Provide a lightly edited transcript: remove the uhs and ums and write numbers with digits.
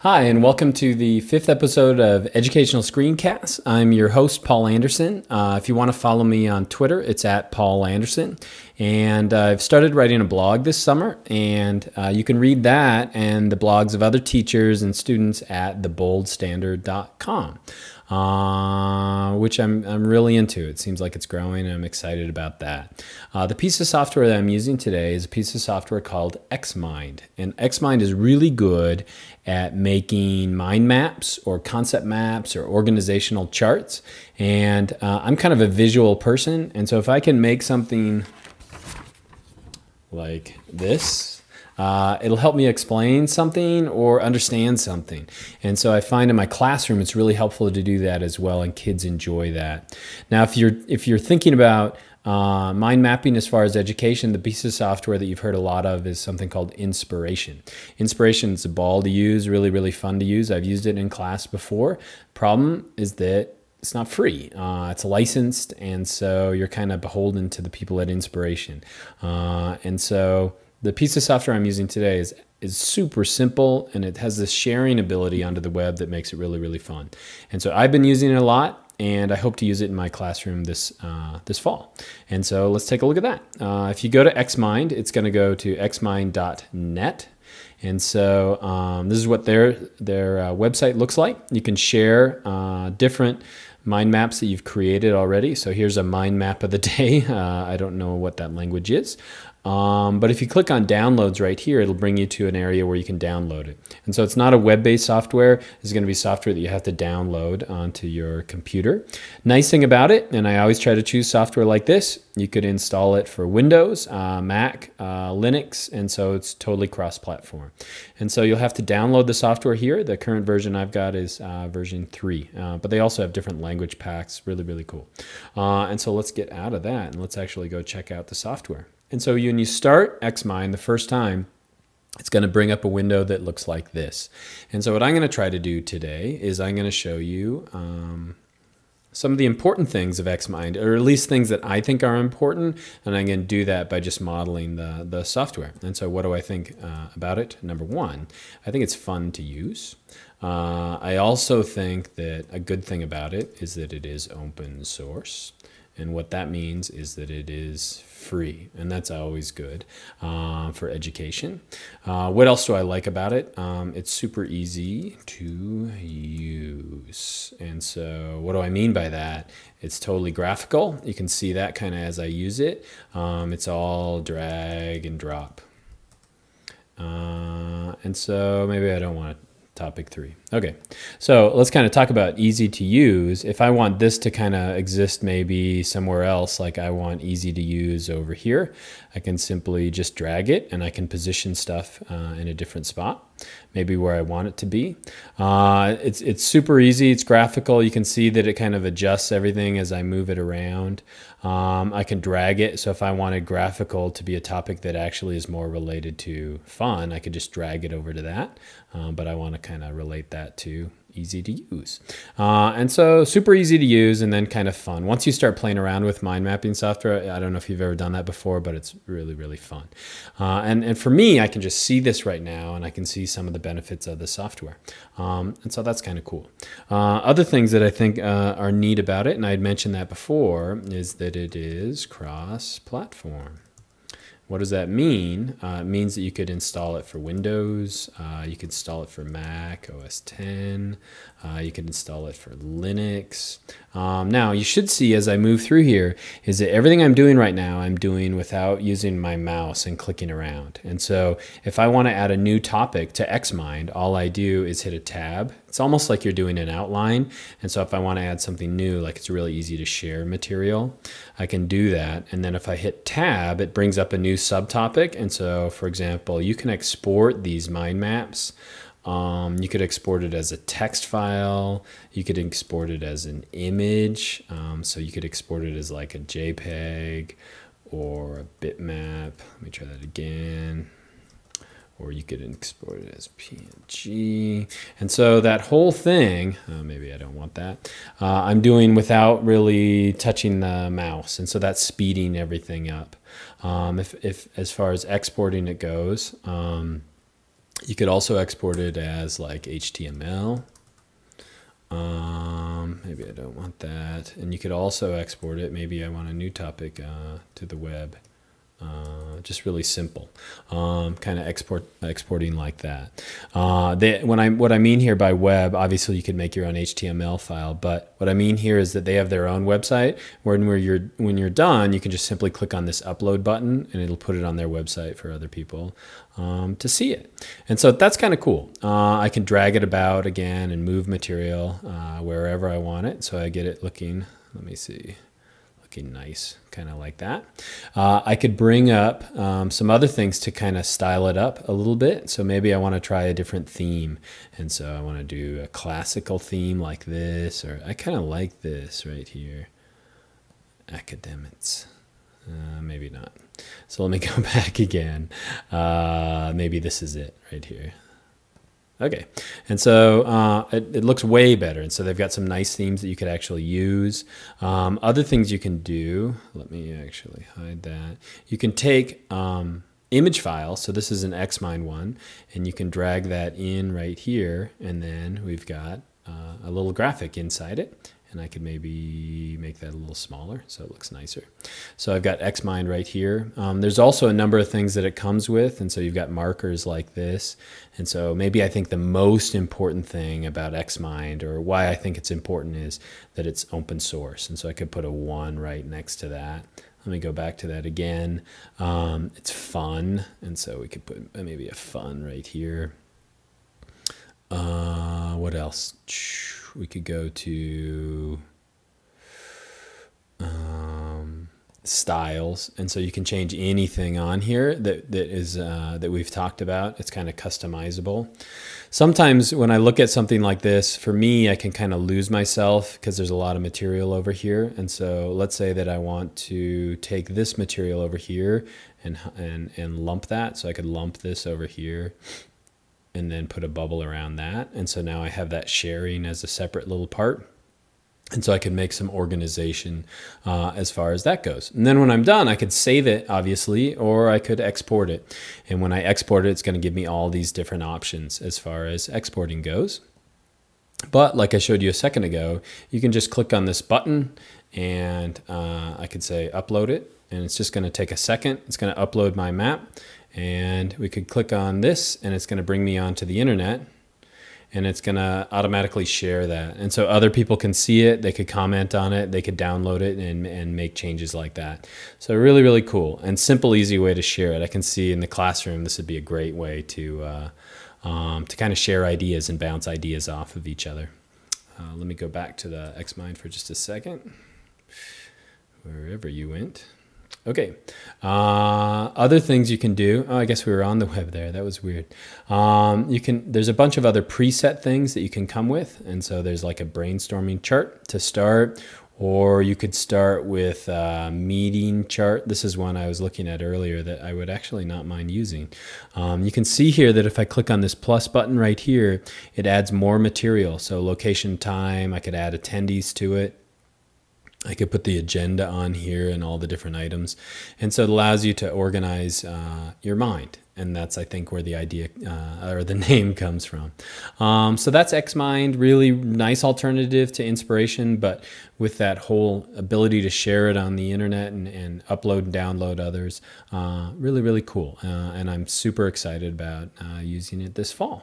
Hi, and welcome to the 5th episode of Educational Screencasts. I'm your host, Paul Anderson. If you want to follow me on Twitter, it's at Paul Anderson. And I've started writing a blog this summer, and you can read that and the blogs of other teachers and students at theboldstandard.com. Which I'm really into. It seems like it's growing, and I'm excited about that. The piece of software that I'm using today is a piece of software called XMIND. And XMIND is really good at making mind maps or concept maps or organizational charts. And I'm kind of a visual person, and so if I can make something like this, it'll help me explain something or understand something. And so I find in my classroom it's really helpful to do that as well, and kids enjoy that. Now, if you're thinking about mind mapping as far as education, the piece of software that you've heard a lot of is something called Inspiration. Inspiration is a ball to use, really fun to use. I've used it in class before. Problem is that it's not free. It's licensed, and so you're kind of beholden to the people at Inspiration. And so the piece of software I'm using today is super simple, and it has this sharing ability onto the web that makes it really fun. And so I've been using it a lot, and I hope to use it in my classroom this fall. And so let's take a look at that. If you go to XMind, it's going to go to xmind.net. And so this is what their website looks like. You can share different mind maps that you've created already. So here's a mind map of the day. I don't know what that language is. But if you click on downloads right here, it'll bring you to an area where you can download it. And so it's not a web-based software. It's going to be software that you have to download onto your computer. Nice thing about it, and I always try to choose software like this, you could install it for Windows, Mac, Linux, and so it's totally cross-platform. And so you'll have to download the software here. The current version I've got is version 3, but they also have different language packs, really cool. And so let's get out of that, and let's actually go check out the software. And so when you start XMind the first time, it's going to bring up a window that looks like this. And so what I'm going to try to do today is I'm going to show you some of the important things of XMind, or at least things that I think are important, and I'm going to do that by just modeling the software. And so what do I think about it? Number one, I think it's fun to use. I also think that a good thing about it is that it is open source. And what that means is that it is free, and that's always good for education. What else do I like about it? It's super easy to use. And so what do I mean by that? It's totally graphical. You can see that kind of as I use it. It's all drag and drop. And so maybe I don't want to. Topic 3. Okay, so let's kind of talk about easy to use. If I want this to kind of exist maybe somewhere else, like I want easy to use over here, I can simply just drag it, and I can position stuff in a different spot, maybe where I want it to be. It's super easy. It's graphical. You can see that it kind of adjusts everything as I move it around. I can drag it, so if I wanted graphical to be a topic that actually is more related to fun, I could just drag it over to that, but I want to kind of relate that to easy to use. And so super easy to use, and then kind of fun. Once you start playing around with mind mapping software, I don't know if you've ever done that before, but it's really fun. And for me, I can just see this right now, and I can see some of the benefits of the software. And so that's kind of cool. Other things that I think are neat about it, and I had mentioned that before, is that it is cross-platform. What does that mean? It means that you could install it for Windows, you could install it for Mac, OS X, you could install it for Linux. Now, you should see as I move through here is that everything I'm doing right now, I'm doing without using my mouse and clicking around. And so if I want to add a new topic to XMind, all I do is hit a tab. It's almost like you're doing an outline. And so if I want to add something new, like it's really easy to share material, I can do that. And then if I hit tab, it brings up a new subtopic. And so, for example, you can export these mind maps. You could export it as a text file. You could export it as an image. So you could export it as like a JPEG or a bitmap. Let me try that again. Or you could export it as PNG. And so that whole thing, maybe I don't want that, I'm doing without really touching the mouse. And so that's speeding everything up. If as far as exporting it goes, You could also export it as like HTML. Maybe I don't want that. And you could also export it. Maybe I want a new topic to the web. Just really simple, kind of exporting like that. What I mean here by web, obviously you could make your own HTML file, but what I mean here is that they have their own website where when you're done, you can just simply click on this upload button and it'll put it on their website for other people to see it. And so that's kind of cool. I can drag it about again and move material wherever I want it. So I get it looking, let me see, nice, kind of like that. I could bring up some other things to kind of style it up a little bit. So maybe I want to try a different theme. And so I want to do a classical theme like this, or I kind of like this right here. Academics. Maybe not. So let me go back again. Maybe this is it right here. Okay, and so it looks way better. And so they've got some nice themes that you could actually use. Other things you can do, let me actually hide that. You can take image files, so this is an XMIND one, and you can drag that in right here, and then we've got a little graphic inside it. And I could maybe make that a little smaller so it looks nicer. So I've got XMIND right here. There's also a number of things that it comes with, and so you've got markers like this. And so maybe I think the most important thing about XMIND, or why I think it's important, is that it's open source. And so I could put a 1 right next to that. Let me go back to that again. It's fun, and so we could put maybe a fun right here. What else? We could go to styles, and so you can change anything on here that we've talked about. It's kind of customizable. Sometimes when I look at something like this, for me, I can kind of lose myself because there's a lot of material over here. And so let's say that I want to take this material over here and lump that. So I could lump this over here and then put a bubble around that. And so now I have that sharing as a separate little part. And so I can make some organization as far as that goes. And then when I'm done, I could save it, obviously, or I could export it. And when I export it, it's going to give me all these different options as far as exporting goes. But like I showed you a second ago, you can just click on this button and I could say upload it. And it's just going to take a second. It's going to upload my map. And we could click on this and it's going to bring me onto the internet, and it's going to automatically share that. And so other people can see it, they could comment on it, they could download it and make changes like that. So really, really cool and simple, easy way to share it. I can see in the classroom, this would be a great way to kind of share ideas and bounce ideas off of each other. Let me go back to the XMIND for just a second, wherever you went. Okay, other things you can do. Oh, I guess we were on the web there. That was weird. There's a bunch of other preset things that you can come with. And so there's like a brainstorming chart to start, or you could start with a meeting chart. This is one I was looking at earlier that I would actually not mind using. You can see here that if I click on this plus button right here, it adds more material. So location, time, I could add attendees to it. I could put the agenda on here and all the different items. And so it allows you to organize your mind. And that's, I think, where the idea or the name comes from. So that's XMIND, really nice alternative to Inspiration, but with that whole ability to share it on the internet and upload and download others, really, really cool. And I'm super excited about using it this fall.